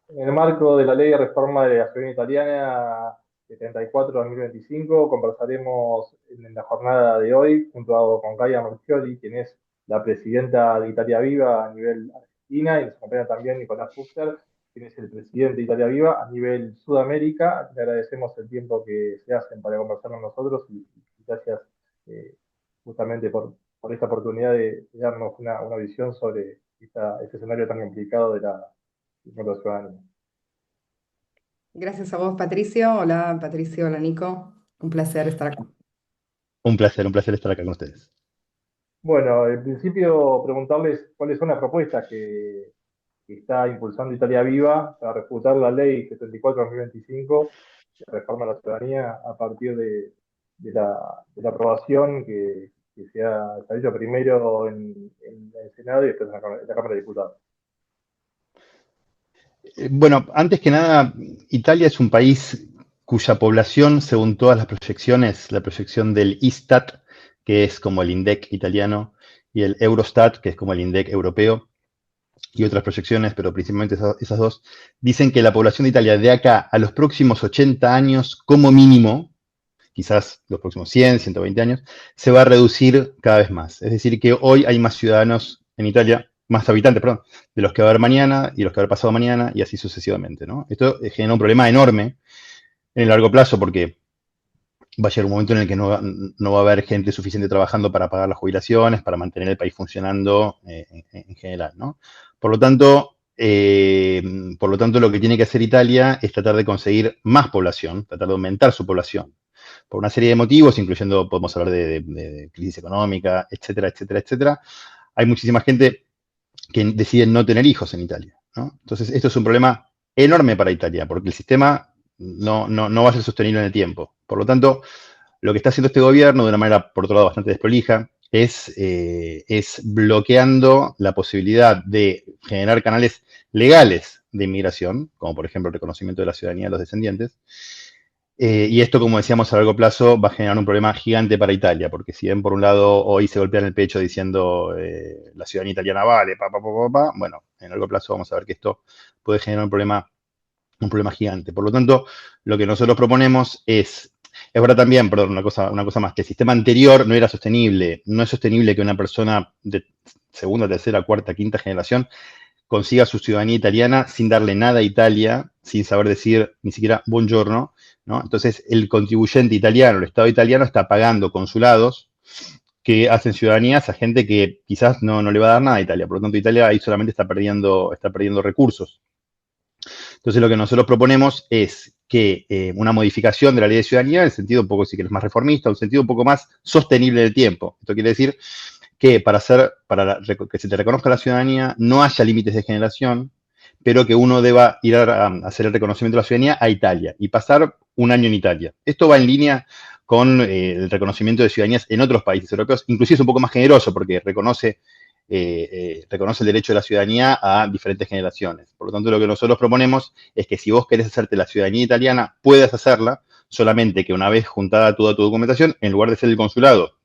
En el marco de la Ley de Reforma de la Ciudadanía Italiana 74-2025, conversaremos en la jornada de hoy junto con Gaia Marchioli, quien es la presidenta de Italia Viva a nivel Argentina, y nos acompaña también Nicolás Fuster, quien es el presidente de Italia Viva a nivel Sudamérica. Le agradecemos el tiempo que se hacen para conversar con nosotros y gracias eh, justamente por esta oportunidad de darnos una visión sobre este escenario tan complicado de la ciudadanía. Gracias a vos, Patricio. Hola, Patricio. Hola, Nico. Un placer estar acá. Un placer estar acá con ustedes. Bueno, en principio preguntarles cuáles son las propuestas que está impulsando Italia Viva para refutar la ley 74-2025 que reforma la ciudadanía a partir de la aprobación que se ha hecho primero en el Senado y después en la Cámara de Diputados. Bueno, antes que nada, Italia es un país cuya población, según todas las proyecciones, la proyección del ISTAT, que es como el INDEC italiano, y el Eurostat, que es como el INDEC europeo, y otras proyecciones, pero principalmente esas dos, dicen que la población de Italia de acá a los próximos 80 años, como mínimo, quizás los próximos 100, 120 años, se va a reducir cada vez más. Es decir, que hoy hay más ciudadanos en Italia, más habitantes, perdón, de los que va a haber mañana y los que va a haber pasado mañana y así sucesivamente, ¿no? Esto genera un problema enorme en el largo plazo porque va a llegar un momento en el que no va a haber gente suficiente trabajando para pagar las jubilaciones, para mantener el país funcionando en general, ¿no? Por lo tanto, lo que tiene que hacer Italia es tratar de conseguir más población, tratar de aumentar su población, por una serie de motivos, incluyendo, podemos hablar de crisis económica, etcétera, etcétera, etcétera. Hay muchísima gente que decide no tener hijos en Italia, ¿no? Entonces, esto es un problema enorme para Italia, porque el sistema no va a ser sostenible en el tiempo. Por lo tanto, lo que está haciendo este gobierno, de una manera, por otro lado, bastante desprolija, es bloqueando la posibilidad de generar canales legales de inmigración, como por ejemplo el reconocimiento de la ciudadanía de los descendientes, y esto, como decíamos, a largo plazo va a generar un problema gigante para Italia, porque si bien por un lado hoy se golpean el pecho diciendo la ciudadanía italiana vale, bueno, en largo plazo vamos a ver que esto puede generar un problema gigante. Por lo tanto, lo que nosotros proponemos es verdad también, perdón, una cosa más, que el sistema anterior no era sostenible, no es sostenible que una persona de segunda, tercera, cuarta, quinta generación consiga su ciudadanía italiana sin darle nada a Italia, sin saber decir ni siquiera buongiorno, ¿no? Entonces, el contribuyente italiano, el Estado italiano, está pagando consulados que hacen ciudadanías a gente que quizás no le va a dar nada a Italia. Por lo tanto, Italia ahí solamente está perdiendo recursos. Entonces, lo que nosotros proponemos es que una modificación de la ley de ciudadanía, en el sentido un poco, si quieres, más reformista, un sentido un poco más sostenible del tiempo. Esto quiere decir que que se te reconozca la ciudadanía no haya límites de generación, pero que uno deba ir a hacer el reconocimiento de la ciudadanía a Italia y pasar un año en Italia. Esto va en línea con el reconocimiento de ciudadanías en otros países europeos, inclusive es un poco más generoso porque reconoce el derecho de la ciudadanía a diferentes generaciones. Por lo tanto, lo que nosotros proponemos es que si vos querés hacerte la ciudadanía italiana, puedas hacerla, solamente que una vez juntada toda tu documentación, en lugar de ser el consulado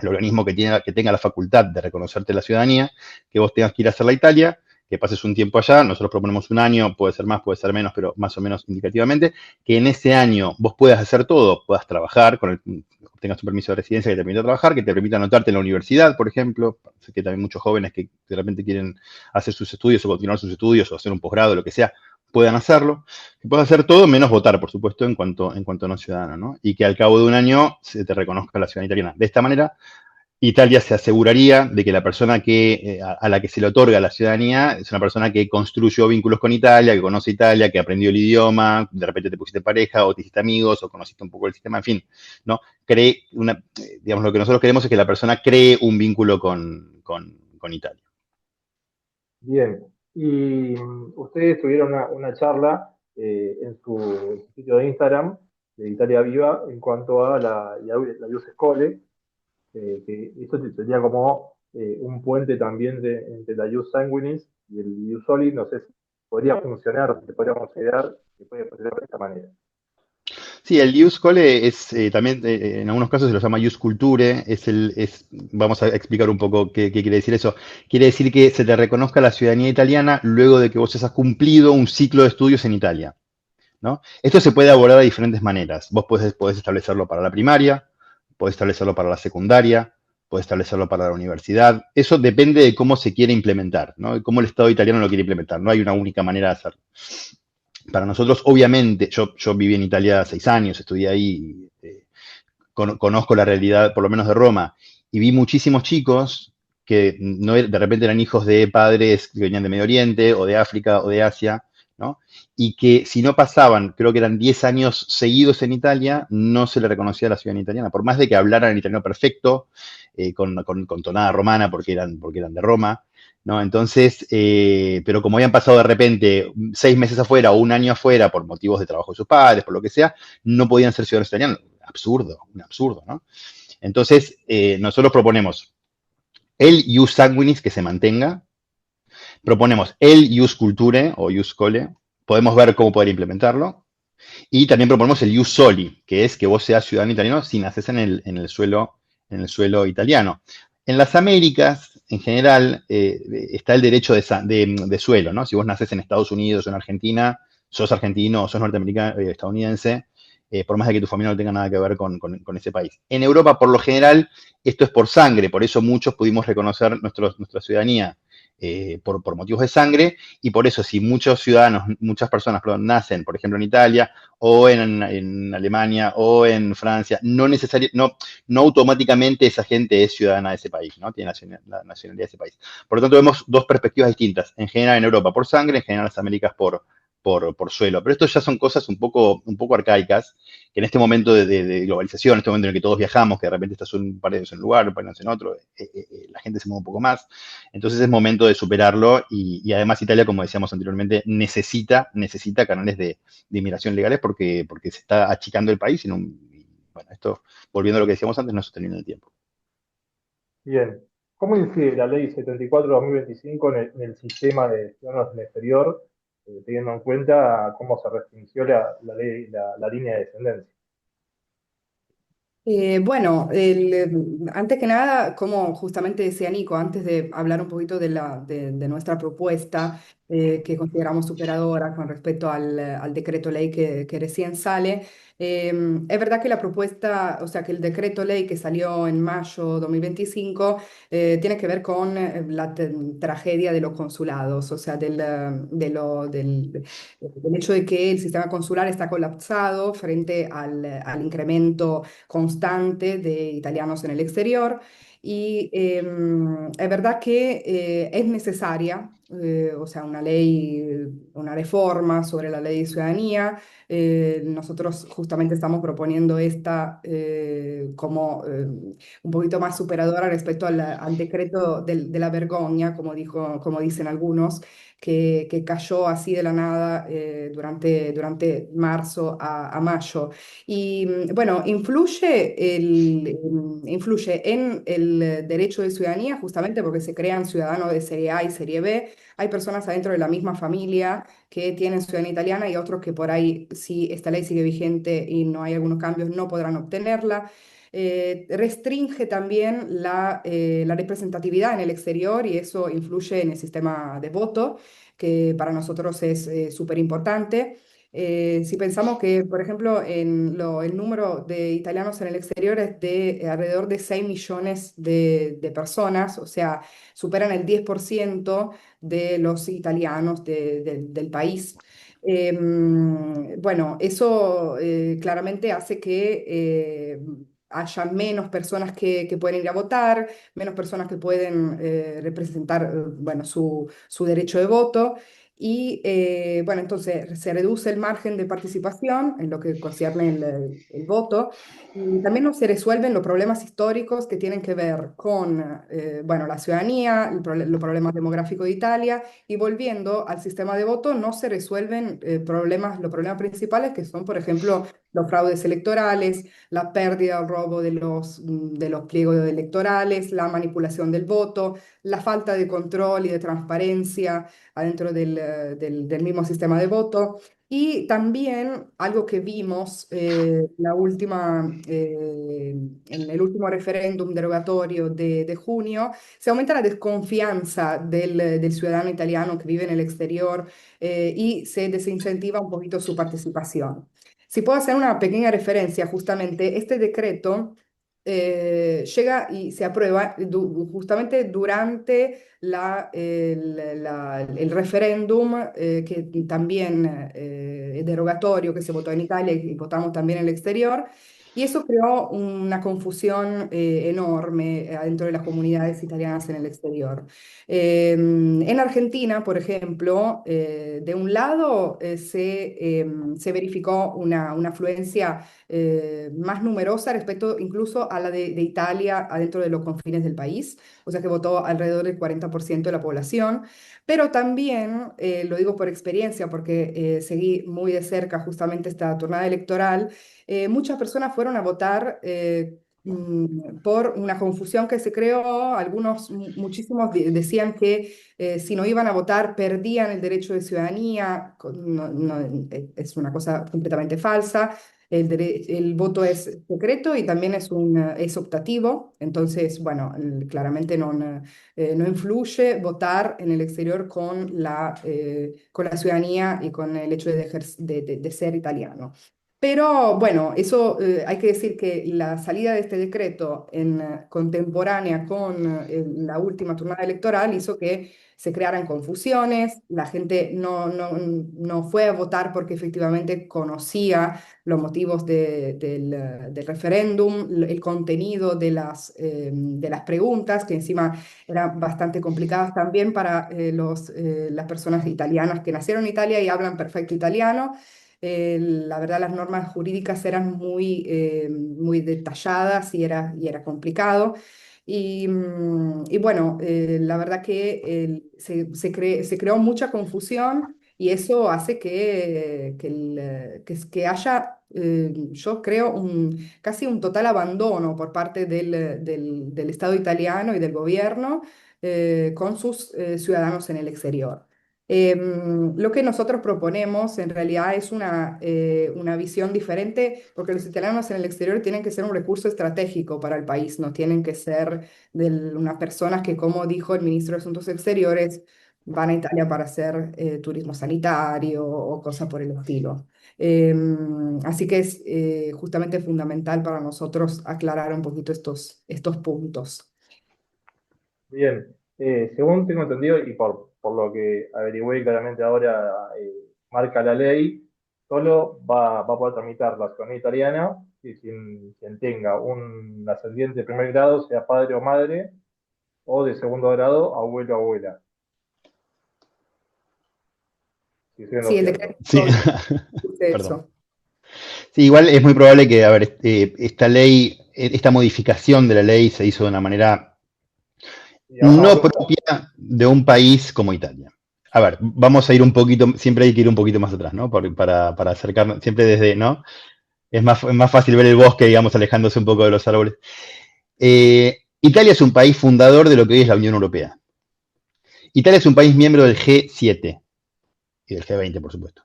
el organismo que tenga la facultad de reconocerte la ciudadanía, que vos tengas que ir a hacerla a Italia, que pases un tiempo allá, nosotros proponemos un año, puede ser más, puede ser menos, pero más o menos indicativamente, que en ese año vos puedas hacer todo, puedas trabajar, tengas un permiso de residencia que te permita trabajar, que te permita anotarte en la universidad, por ejemplo, sé que también muchos jóvenes que de repente quieren hacer sus estudios o continuar sus estudios o hacer un posgrado, lo que sea, puedan hacerlo, que puedas hacer todo menos votar, por supuesto, en cuanto no ciudadano, ¿no? Y que al cabo de un año se te reconozca la ciudadanía italiana. De esta manera, Italia se aseguraría de que la persona a la que se le otorga la ciudadanía es una persona que construyó vínculos con Italia, que conoce Italia, que aprendió el idioma, de repente te pusiste pareja o te hiciste amigos o conociste un poco el sistema, en fin, ¿no? Digamos, lo que nosotros queremos es que la persona cree un vínculo con Italia. Bien, y ustedes tuvieron una charla en su sitio de Instagram de Italia Viva en cuanto a la Ius Scholae, que esto sería como un puente también entre la Ius Sanguinis y el Ius Soli. No sé si podría funcionar, se podría considerar que puede funcionar de esta manera. Sí, el Ius Cole es también, en algunos casos se lo llama Ius Culture, vamos a explicar un poco qué quiere decir eso. Quiere decir que se te reconozca la ciudadanía italiana luego de que vos hayas cumplido un ciclo de estudios en Italia, ¿no? Esto se puede abordar de diferentes maneras. Vos podés establecerlo para la primaria, podés establecerlo para la secundaria, podés establecerlo para la universidad. Eso depende de cómo se quiere implementar, ¿no? Y cómo el Estado italiano lo quiere implementar. No hay una única manera de hacerlo. Para nosotros, obviamente, yo viví en Italia 6 años, estudié ahí, conozco la realidad, por lo menos de Roma, y vi muchísimos chicos que no, de repente eran hijos de padres que venían de Medio Oriente o de África o de Asia, ¿no? Y que si no pasaban, creo que eran 10 años seguidos en Italia, no se le reconocía la ciudadanía italiana, por más de que hablaran el italiano perfecto, con tonada romana porque eran de Roma, ¿no? Entonces, pero como habían pasado de repente 6 meses afuera o un año afuera por motivos de trabajo de sus padres, por lo que sea, no podían ser ciudadanos italianos. Absurdo, un absurdo, ¿no? Entonces, nosotros proponemos el ius sanguinis que se mantenga, proponemos el ius culture o ius cole, podemos ver cómo poder implementarlo, y también proponemos el ius soli, que es que vos seas ciudadano italiano si naces en el suelo italiano. En las Américas, en general, está el derecho de suelo, ¿no? Si vos naces en Estados Unidos o en Argentina, sos argentino o sos norteamericano, estadounidense, por más de que tu familia no tenga nada que ver con ese país. En Europa, por lo general, esto es por sangre, por eso muchos pudimos reconocer nuestra ciudadanía por motivos de sangre, y por eso si muchos ciudadanos, muchas personas, perdón, nacen, por ejemplo, en Italia, o en Alemania, o en Francia, no automáticamente esa gente es ciudadana de ese país, ¿no? Tiene la nacionalidad de ese país. Por lo tanto, vemos dos perspectivas distintas. En general en Europa por sangre, en general en las Américas por suelo. Pero esto ya son cosas un poco arcaicas, que en este momento de globalización, en este momento en el que todos viajamos, que de repente estás un par de años en un lugar, un par de años en otro, la gente se mueve un poco más. Entonces es momento de superarlo, y además Italia, como decíamos anteriormente, necesita canales de inmigración legales porque se está achicando el país. Bueno, esto, volviendo a lo que decíamos antes, no es sostenible en el tiempo. Bien. ¿Cómo incide la ley 74/2025 en el sistema de ciudadanos del exterior, teniendo en cuenta cómo se restringió la ley, la línea de descendencia? Bueno, antes que nada, como justamente decía Nico, antes de hablar un poquito de nuestra propuesta, que consideramos superadora con respecto al decreto ley que recién sale, es verdad que la propuesta, o sea, que el decreto ley que salió en mayo 2025 tiene que ver con la tragedia de los consulados, o sea, del hecho de que el sistema consular está colapsado frente al incremento constante de italianos en el exterior. Y es verdad que es necesaria, o sea, una ley, una reforma sobre la ley de ciudadanía. Nosotros justamente estamos proponiendo esta como un poquito más superadora respecto al decreto de la vergogna, como dicen algunos, que cayó así de la nada durante marzo a mayo. Y bueno, influye en el derecho de ciudadanía justamente porque se crean ciudadanos de serie A y serie B. Hay personas adentro de la misma familia que tienen ciudadanía italiana y otros que por ahí, si esta ley sigue vigente y no hay algunos cambios, no podrán obtenerla. Restringe también la representatividad en el exterior y eso influye en el sistema de voto, que para nosotros es súper importante. Si pensamos que, por ejemplo, el número de italianos en el exterior es de alrededor de 6 millones de personas, o sea, superan el 10% de los italianos del país. Bueno, eso claramente hace que haya menos personas que pueden ir a votar, menos personas que pueden representar, bueno, su derecho de voto. Y bueno, entonces se reduce el margen de participación en lo que concierne el voto, y también no se resuelven los problemas históricos que tienen que ver con bueno, la ciudadanía, los problemas demográficos de Italia, y volviendo al sistema de voto no se resuelven los problemas principales que son, por ejemplo, los fraudes electorales, la pérdida o robo de los pliegos electorales, la manipulación del voto, la falta de control y de transparencia adentro del mismo sistema de voto. Y también algo que vimos en el último referéndum derogatorio de junio, se aumenta la desconfianza del ciudadano italiano que vive en el exterior y se desincentiva un poquito su participación. Si puedo hacer una pequeña referencia, justamente este decreto llega y se aprueba justamente durante el referéndum que también es derogatorio, que se votó en Italia y votamos también en el exterior. Y eso creó una confusión enorme dentro de las comunidades italianas en el exterior. En Argentina, por ejemplo, de un lado se verificó una afluencia más numerosa respecto incluso a la de Italia adentro de los confines del país, o sea que votó alrededor del 40% de la población, pero también, lo digo por experiencia porque seguí muy de cerca justamente esta jornada electoral, muchas personas fueron a votar. Por una confusión que se creó, muchísimos decían que si no iban a votar perdían el derecho de ciudadanía. Es una cosa completamente falsa. El voto es secreto y también es optativo, entonces, bueno, claramente no influye votar en el exterior con la ciudadanía y con el hecho de ser italiano. Pero bueno, eso hay que decir que la salida de este decreto contemporánea con la última jornada electoral hizo que se crearan confusiones, la gente no fue a votar porque efectivamente conocía los motivos del referéndum, el contenido de las preguntas, que encima eran bastante complicadas también para las personas italianas que nacieron en Italia y hablan perfecto italiano. La verdad, las normas jurídicas eran muy detalladas y era complicado. Y bueno, la verdad que se creó mucha confusión y eso hace que haya, yo creo, casi un total abandono por parte del Estado italiano y del gobierno con sus ciudadanos en el exterior. Lo que nosotros proponemos en realidad es una visión diferente, porque los italianos en el exterior tienen que ser un recurso estratégico para el país, no tienen que ser unas personas que, como dijo el ministro de Asuntos Exteriores, van a Italia para hacer turismo sanitario o cosas por el estilo. Así que es justamente fundamental para nosotros aclarar un poquito estos puntos. Bien, según tengo entendido y por lo que averigüé claramente ahora, marca la ley, solo va a poder tramitar la ciudadanía italiana y quien tenga un ascendiente de primer grado, sea padre o madre, o de segundo grado, abuelo o abuela. Si estoy en lo Sí, el cierto. Sí, decreto dice perdón. eso. Sí, igual es muy probable que, a ver, esta ley, esta modificación de la ley se hizo de una manera Y no propia de un país como Italia. A ver, vamos a ir un poquito, siempre hay que ir un poquito más atrás, ¿no? Para acercarnos, siempre desde, ¿no? Es más fácil ver el bosque, digamos, alejándose un poco de los árboles. Italia es un país fundador de lo que hoy es la Unión Europea. Italia es un país miembro del G7 y del G20, por supuesto.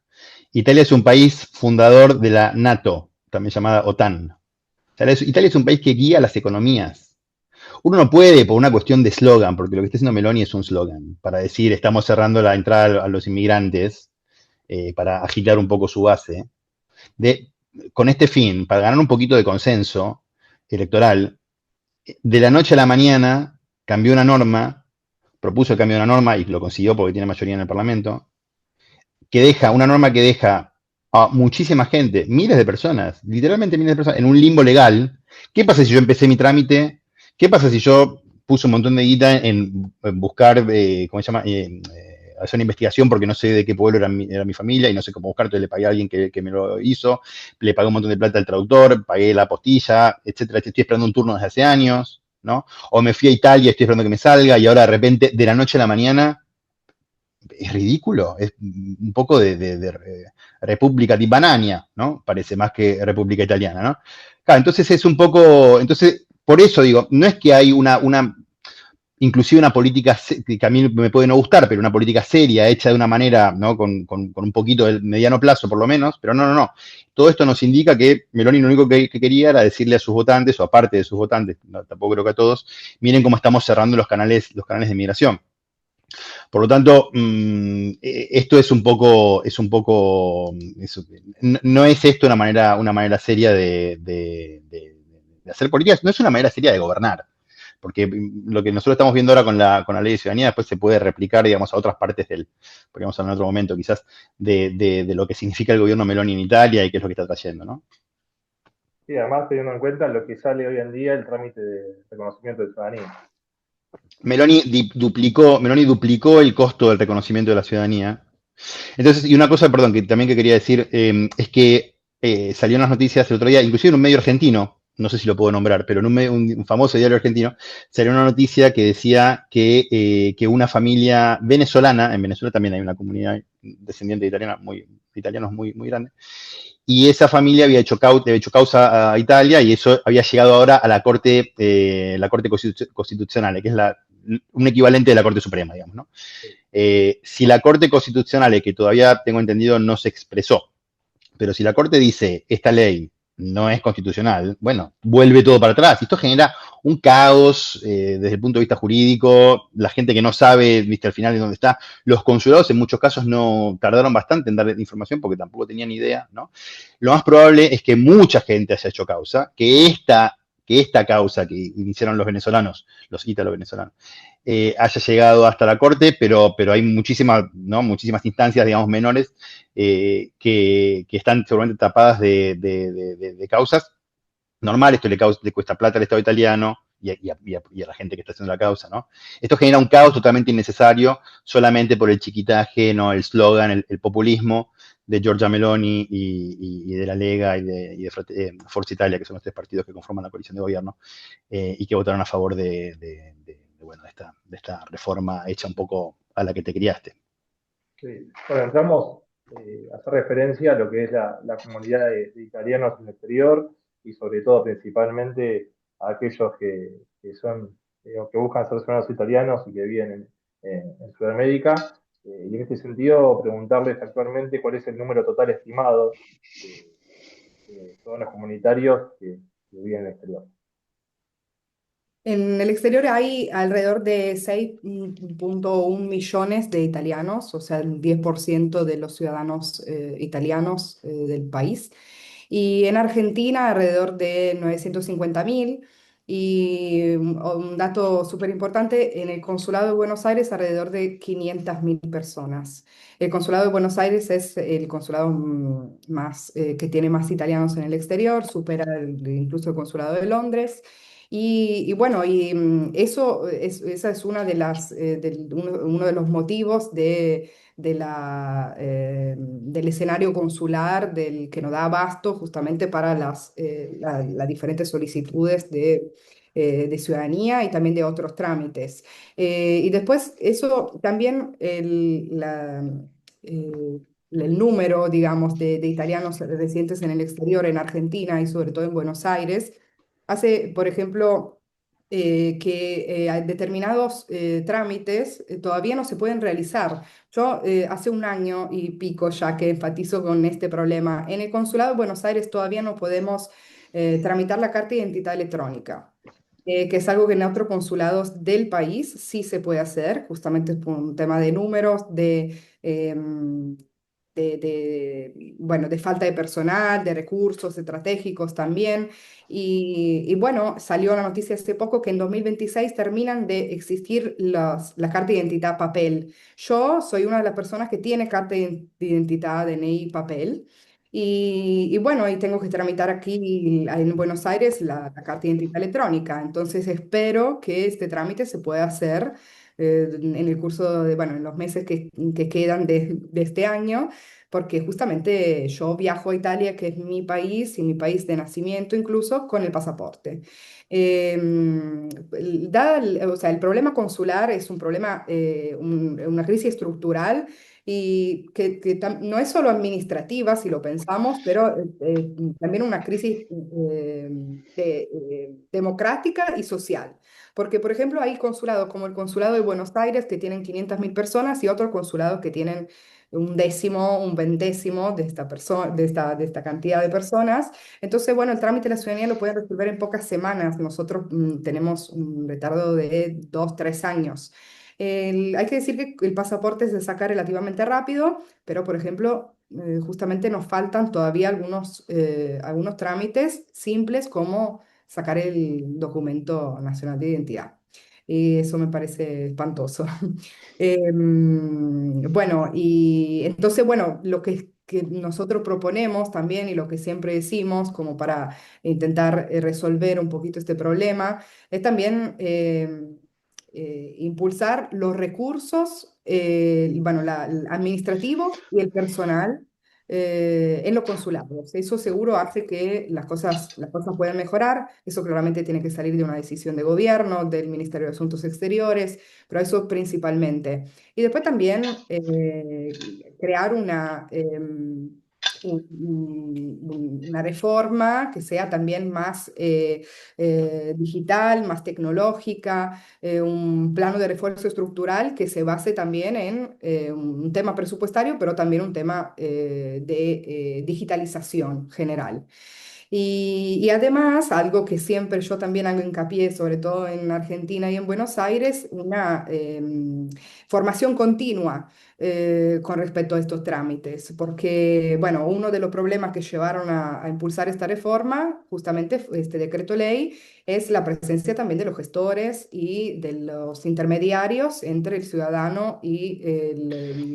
Italia es un país fundador de la NATO, también llamada OTAN. O sea, Italia es un país que guía las economías. Uno no puede, por una cuestión de eslogan, porque lo que está haciendo Meloni es un eslogan, para decir estamos cerrando la entrada a los inmigrantes, para agitar un poco su base, con este fin, para ganar un poquito de consenso electoral, de la noche a la mañana cambió una norma, propuso el cambio de una norma y lo consiguió porque tiene mayoría en el Parlamento, una norma que deja a muchísima gente, miles de personas, literalmente miles de personas, en un limbo legal. ¿Qué pasa si yo empecé mi trámite? ¿Qué pasa si yo puse un montón de guita en buscar, ¿cómo se llama? Hacer una investigación porque no sé de qué pueblo era mi familia y no sé cómo buscar, entonces le pagué a alguien que me lo hizo, le pagué un montón de plata al traductor, pagué la apostilla, etcétera. Estoy esperando un turno desde hace años, ¿no? O me fui a Italia, estoy esperando que me salga y ahora de repente, de la noche a la mañana, es ridículo, es un poco de República di Banania, ¿no? Parece más que República Italiana, ¿no? Claro, entonces es un poco, entonces, por eso digo, no es que hay inclusive una política que a mí me puede no gustar, pero una política seria, hecha de una manera, ¿no? Con un poquito de mediano plazo por lo menos, pero no. Todo esto nos indica que Meloni lo único que quería era decirle a sus votantes, o aparte de sus votantes, no, tampoco creo que a todos, miren cómo estamos cerrando los canales de migración. Por lo tanto, esto no es esto una manera seria de hacer políticas, no es una manera seria de gobernar, porque lo que nosotros estamos viendo ahora con la ley de ciudadanía después se puede replicar, digamos, a otras partes podríamos hablar en otro momento quizás, de lo que significa el gobierno Meloni en Italia y qué es lo que está trayendo, ¿no? Sí, además teniendo en cuenta lo que sale hoy en día el trámite de reconocimiento de ciudadanía. Meloni duplicó el costo del reconocimiento de la ciudadanía. Entonces, y una cosa, perdón, que también que quería decir, es que salió en las noticias el otro día, inclusive en un medio argentino, no sé si lo puedo nombrar, pero en un famoso diario argentino, salió una noticia que decía que una familia venezolana, en Venezuela también hay una comunidad descendiente de italianos muy grande, y esa familia había hecho causa a Italia y eso había llegado ahora a la Corte Constitucional, que es un equivalente de la Corte Suprema, digamos, ¿no? Si la Corte Constitucional, que todavía tengo entendido no se expresó, pero si la Corte dice esta ley no es constitucional, bueno, vuelve todo para atrás. Y esto genera un caos desde el punto de vista jurídico, la gente que no sabe, viste, al final de dónde está. Los consulados en muchos casos no tardaron bastante en dar información porque tampoco tenían idea, ¿no? Lo más probable es que mucha gente haya hecho causa, que esta causa que iniciaron los venezolanos, los ítalo-venezolanos, haya llegado hasta la Corte, pero hay muchísimas instancias, digamos, menores que están seguramente tapadas de causas. Normal, esto le cuesta plata al Estado italiano y a la gente que está haciendo la causa, ¿no? Esto genera un caos totalmente innecesario solamente por el chiquitaje, ¿no? El slogan, el populismo de Giorgia Meloni y de la Lega y de Forza Italia, que son los tres partidos que conforman la coalición de gobierno, y que votaron a favor de esta reforma hecha un poco a la que te criaste. Sí. Bueno, entramos a hacer referencia a lo que es la comunidad de italianos en el exterior y sobre todo principalmente a aquellos que son, que buscan ser ciudadanos italianos y que viven en Sudamérica. Y en este sentido, preguntarles actualmente cuál es el número total estimado de, de ciudadanos comunitarios que viven en el exterior. En el exterior hay alrededor de 6,1 millones de italianos, o sea, el 10% de los ciudadanos italianos del país. Y en Argentina alrededor de 950.000. Y un dato súper importante, en el Consulado de Buenos Aires alrededor de 500.000 personas. El Consulado de Buenos Aires es el consulado que tiene más italianos en el exterior, supera incluso el Consulado de Londres. Y bueno, esa es una de uno de los motivos del escenario consular del que nos da abasto justamente para las diferentes solicitudes de ciudadanía y también de otros trámites. Y después eso también el número, digamos, de italianos residentes en el exterior, en Argentina y sobre todo en Buenos Aires, hace, por ejemplo, que determinados trámites todavía no se pueden realizar. Yo hace un año y pico ya que enfatizo con este problema. En el Consulado de Buenos Aires todavía no podemos tramitar la carta de identidad electrónica, que es algo que en otros consulados del país sí se puede hacer, justamente por un tema de números, bueno, de falta de personal, de recursos estratégicos también. Y bueno, salió la noticia hace poco que en 2026 terminan de existir la carta de identidad papel. Yo soy una de las personas que tiene carta de identidad DNI papel. Y bueno, y tengo que tramitar aquí en Buenos Aires la carta de identidad electrónica. Entonces espero que este trámite se pueda hacer en el curso bueno, en los meses que quedan de este año, porque justamente yo viajo a Italia, que es mi país y mi país de nacimiento incluso, con el pasaporte. O sea, el problema consular es un problema, una crisis estructural y que no es solo administrativa, si lo pensamos, pero también una crisis democrática y social. Porque, por ejemplo, hay consulados como el Consulado de Buenos Aires que tienen 500.000 personas y otros consulados que tienen un décimo, un ventésimo de esta de esta cantidad de personas. Entonces, bueno, el trámite de la ciudadanía lo pueden resolver en pocas semanas. Nosotros tenemos un retardo de 2, 3 años. Hay que decir que el pasaporte se saca relativamente rápido, pero por ejemplo, justamente nos faltan todavía algunos trámites simples como sacar el documento nacional de identidad. Y eso me parece espantoso. Bueno, y entonces, bueno, que nosotros proponemos también y lo que siempre decimos como para intentar resolver un poquito este problema es también impulsar los recursos, bueno, el administrativo y el personal en los consulados. Eso seguro hace que las cosas puedan mejorar. Eso claramente tiene que salir de una decisión de gobierno, del Ministerio de Asuntos Exteriores, pero eso principalmente. Y después también crear una reforma que sea también más digital, más tecnológica, un plano de refuerzo estructural que se base también en un tema presupuestario, pero también un tema de digitalización general. Y además, algo que siempre yo también hago hincapié, sobre todo en Argentina y en Buenos Aires, una formación continua con respecto a estos trámites, porque, bueno, uno de los problemas que llevaron a impulsar esta reforma, justamente este decreto ley, es la presencia también de los gestores y de los intermediarios entre el ciudadano y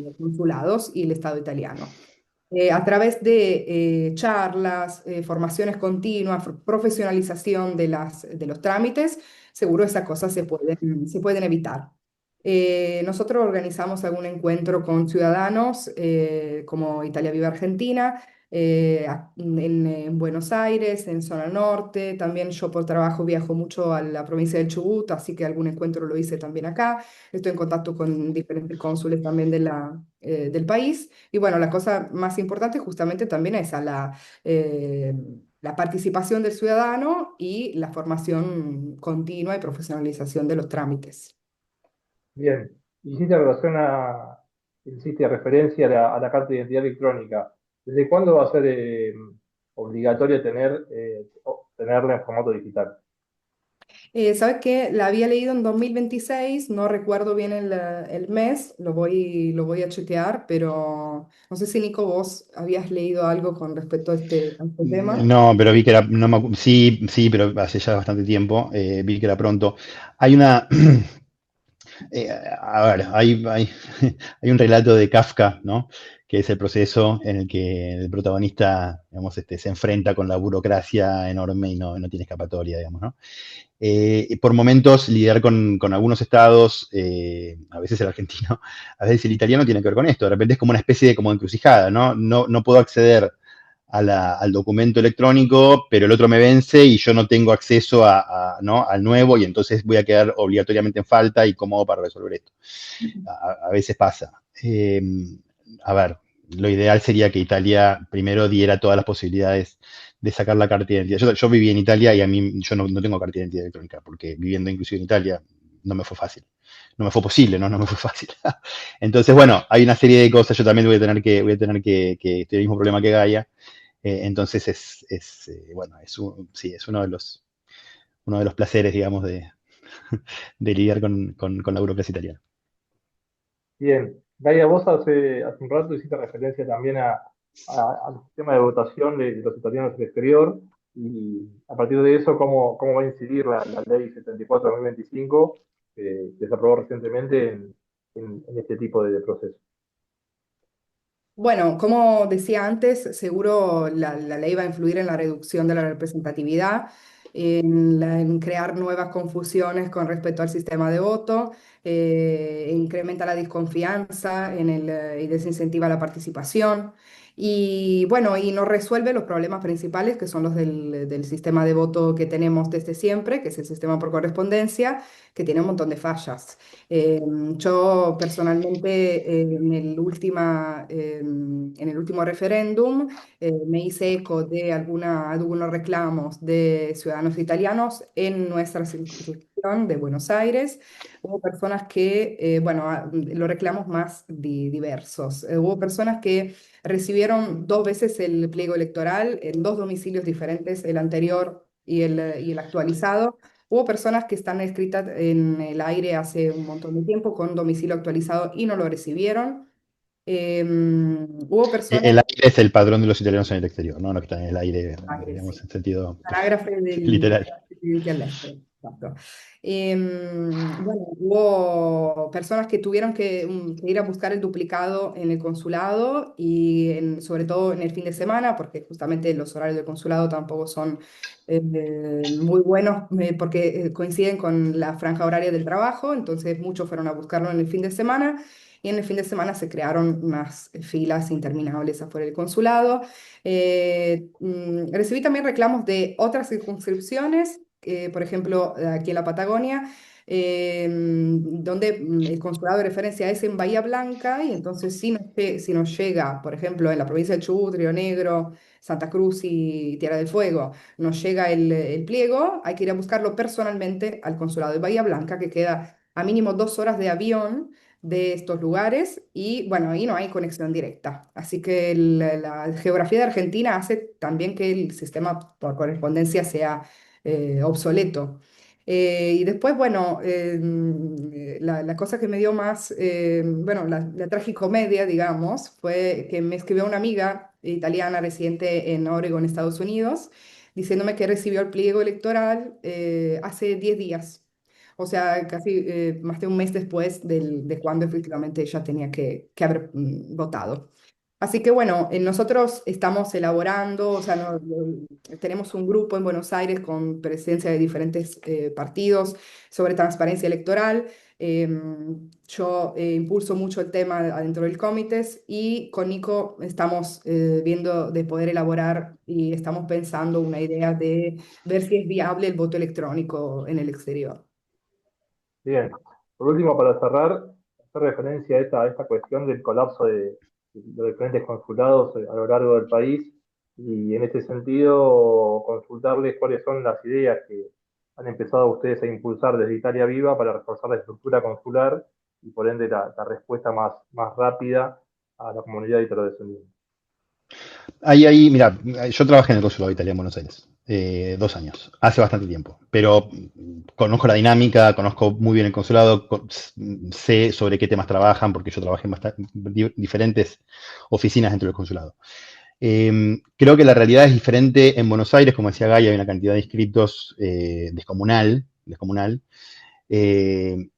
los consulados y el Estado italiano a través de charlas, formaciones continuas, profesionalización de los trámites, seguro esas cosas se pueden evitar. Nosotros organizamos algún encuentro con ciudadanos como Italia Viva Argentina, en Buenos Aires, en zona norte. También yo por trabajo viajo mucho a la provincia del Chubut, así que algún encuentro lo hice también acá. Estoy en contacto con diferentes cónsules también del país. Y bueno, la cosa más importante justamente también es la participación del ciudadano y la formación continua y profesionalización de los trámites. Bien, hiciste referencia a la carta de identidad electrónica. ¿Desde cuándo va a ser obligatorio tenerla en formato digital? ¿Sabes qué? La había leído en 2026, no recuerdo bien el mes, lo voy a chequear, pero no sé si Nico, vos habías leído algo con respecto a este tema. No, pero vi que era, no sí, sí, pero hace ya bastante tiempo, vi que era pronto. Hay una, a ver, hay un relato de Kafka, ¿no? Que es el proceso en el que el protagonista, digamos, se enfrenta con la burocracia enorme y no tiene escapatoria, digamos, ¿no? Por momentos lidiar con algunos estados, a veces el argentino, a veces el italiano tiene que ver con esto. De repente es como una especie de como encrucijada, ¿no? No puedo acceder al documento electrónico, pero el otro me vence y yo no tengo acceso ¿no? al nuevo y entonces voy a quedar obligatoriamente en falta y cómo hago para resolver esto. A veces pasa. A ver, lo ideal sería que Italia primero diera todas las posibilidades de sacar la carta de identidad. Yo viví en Italia y a mí yo no tengo carta de identidad electrónica porque viviendo inclusive en Italia no me fue fácil. No me fue posible, ¿no? No me fue fácil. Entonces, bueno, hay una serie de cosas. Yo también voy a tener que este mismo problema que Gaia. Entonces bueno, sí, es uno de los placeres, digamos, de lidiar con la burocracia italiana. Bien, Gaia, vos hace un rato hiciste referencia también al sistema de votación de los italianos del exterior y a partir de eso, ¿cómo va a incidir la ley 74/2025 que se aprobó recientemente en este tipo de proceso? Bueno, como decía antes, seguro la ley va a influir en la reducción de la representatividad, en crear nuevas confusiones con respecto al sistema de voto, incrementa la desconfianza y desincentiva la participación. Y bueno, y no resuelve los problemas principales que son los del sistema de voto que tenemos desde siempre, que es el sistema por correspondencia, que tiene un montón de fallas. Eh, yo personalmente en el último referéndum me hice eco de algunos reclamos de ciudadanos italianos en nuestra de Buenos Aires. Hubo personas que, bueno, los reclamos más diversos. Hubo personas que recibieron 2 veces el pliego electoral en 2 domicilios diferentes, el anterior y el actualizado. Hubo personas que están escritas en el aire hace un montón de tiempo con domicilio actualizado y no lo recibieron. Hubo personas. El aire es el padrón de los italianos en el exterior, ¿no? No que están en el aire, Aire, digamos, sí. en sentido Parágrafo del literal. presidente all'estero. Exacto. Bueno, hubo personas que tuvieron que ir a buscar el duplicado en el consulado y sobre todo en el fin de semana, porque justamente los horarios del consulado tampoco son muy buenos porque coinciden con la franja horaria del trabajo, entonces muchos fueron a buscarlo en el fin de semana y en el fin de semana se crearon unas filas interminables afuera del consulado. Recibí también reclamos de otras circunscripciones, por ejemplo, aquí en la Patagonia, donde el consulado de referencia es en Bahía Blanca, y entonces si nos llega, por ejemplo, en la provincia del Chubut, Río Negro, Santa Cruz y Tierra del Fuego, nos llega el pliego, hay que ir a buscarlo personalmente al consulado de Bahía Blanca, que queda a mínimo 2 horas de avión de estos lugares y bueno, ahí no hay conexión directa. Así que la geografía de Argentina hace también que el sistema por correspondencia sea obsoleto. Y después, bueno, la cosa que me dio más, bueno, la tragicomedia, digamos, fue que me escribió una amiga italiana residente en Oregon, Estados Unidos, diciéndome que recibió el pliego electoral hace 10 días. O sea, casi más de un mes después de cuando efectivamente ella tenía que haber votado. Así que bueno, nosotros estamos elaborando, o sea, tenemos un grupo en Buenos Aires con presencia de diferentes partidos sobre transparencia electoral. Yo impulso mucho el tema adentro del comités y con Nico estamos viendo de poder elaborar y estamos pensando una idea de ver si es viable el voto electrónico en el exterior. Bien. Por último, para cerrar, hacer referencia a esta cuestión del colapso de los diferentes consulados a lo largo del país y en este sentido consultarles cuáles son las ideas que han empezado ustedes a impulsar desde Italia Viva para reforzar la estructura consular y por ende la respuesta más rápida a la comunidad italo-descendiente. Ahí, mira, yo trabajé en el consulado italiano en Buenos Aires, 2 años, hace bastante tiempo, pero conozco la dinámica, conozco muy bien el consulado, sé sobre qué temas trabajan, porque yo trabajé en diferentes oficinas dentro del consulado. Creo que la realidad es diferente en Buenos Aires, como decía Gaia, hay una cantidad de inscritos descomunal. Eh,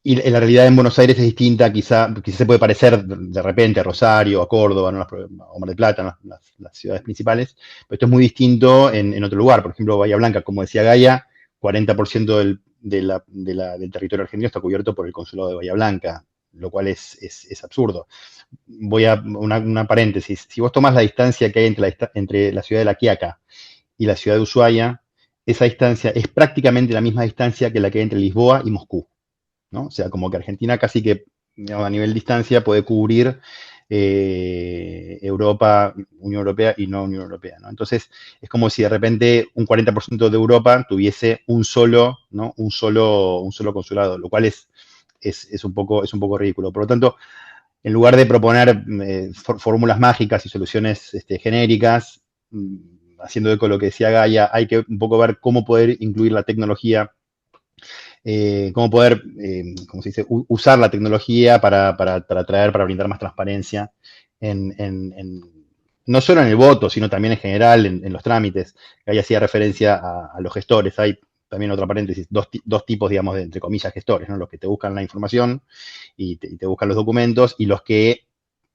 Y la realidad en Buenos Aires es distinta, quizá se puede parecer de repente a Rosario, a Córdoba, ¿no? O Mar del Plata, ¿no? Las ciudades principales, pero esto es muy distinto en otro lugar. Por ejemplo, Bahía Blanca, como decía Gaia, 40% del territorio argentino está cubierto por el consulado de Bahía Blanca, lo cual es absurdo. Voy a una paréntesis. Si vos tomás la distancia que hay entre la ciudad de La Quiaca y la ciudad de Ushuaia, esa distancia es prácticamente la misma distancia que la que hay entre Lisboa y Moscú, ¿no? O sea, como que Argentina casi que, digamos, a nivel distancia puede cubrir Europa, Unión Europea y no Unión Europea, ¿no? Entonces, es como si de repente un 40% de Europa tuviese un solo, ¿no? Un solo consulado, lo cual es un poco ridículo. Por lo tanto, en lugar de proponer fórmulas mágicas y soluciones genéricas, haciendo eco de lo que decía Gaia, hay que un poco ver cómo poder incluir la tecnología, cómo poder, ¿cómo se dice?, usar la tecnología para brindar más transparencia no solo en el voto, sino también en general en los trámites. Ahí hacía referencia a los gestores. Hay también otra paréntesis, dos tipos, digamos, de, entre comillas, gestores, ¿no? Los que te buscan la información y te buscan los documentos y los que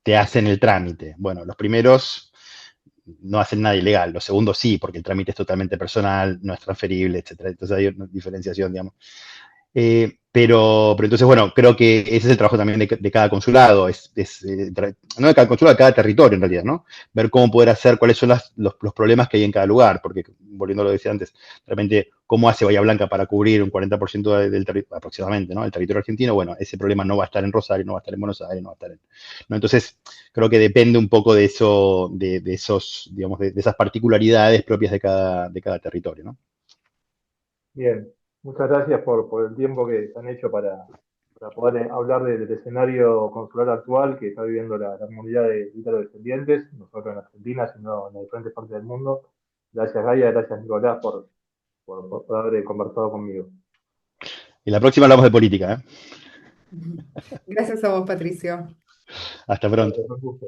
te hacen el trámite. Bueno, los primeros no hacen nada ilegal, los segundos sí, porque el trámite es totalmente personal, no es transferible, etcétera. Entonces hay una diferenciación, digamos. Pero entonces, bueno, creo que ese es el trabajo también de cada consulado, no de cada consulado, de cada territorio en realidad, ¿no? Ver cómo poder hacer, cuáles son los problemas que hay en cada lugar, porque, volviendo a lo que decía antes, de repente, ¿cómo hace Bahía Blanca para cubrir un 40% del territorio, aproximadamente, ¿no? El territorio argentino? Bueno, ese problema no va a estar en Rosario, no va a estar en Buenos Aires, no va a estar ¿no? Entonces, creo que depende un poco de eso, de esos, digamos, de esas particularidades propias de cada territorio, ¿no? Bien. Muchas gracias por el tiempo que han hecho para poder hablar del escenario consular actual que está viviendo la comunidad de ítalo-descendientes, no solo en Argentina, sino en las diferentes partes del mundo. Gracias, Gaia, gracias, Nicolás, por haber conversado conmigo. Y la próxima hablamos de política, ¿eh? Gracias a vos, Patricio. Hasta pronto. Gracias, un gusto.